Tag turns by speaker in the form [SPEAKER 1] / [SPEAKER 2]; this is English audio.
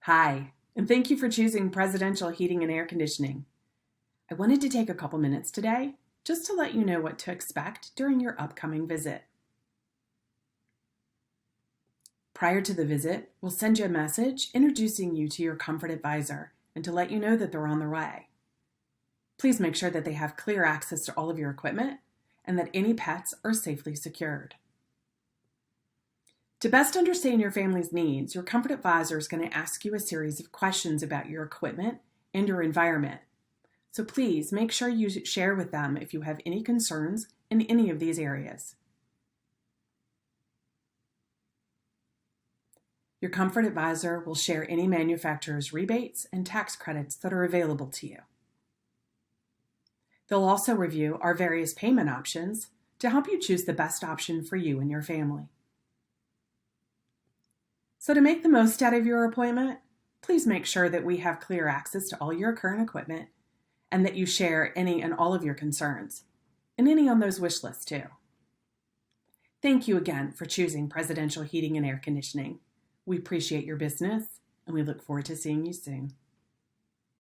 [SPEAKER 1] Hi, and thank you for choosing Presidential Heating and Air Conditioning. I wanted to take a couple minutes today just to let you know what to expect during your upcoming visit. Prior to the visit, we'll send you a message introducing you to your comfort advisor and to let you know that they're on their way. Please make sure that they have clear access to all of your equipment and that any pets are safely secured. To best understand your family's needs, your comfort advisor is going to ask you a series of questions about your equipment and your environment. So please make sure you share with them if you have any concerns in any of these areas. Your comfort advisor will share any manufacturer's rebates and tax credits that are available to you. They'll also review our various payment options to help you choose the best option for you and your family. So to make the most out of your appointment, please make sure that we have clear access to all your current equipment and that you share any and all of your concerns, and any on those wish lists too. Thank you again for choosing Presidential Heating and Air Conditioning. We appreciate your business, and we look forward to seeing you soon.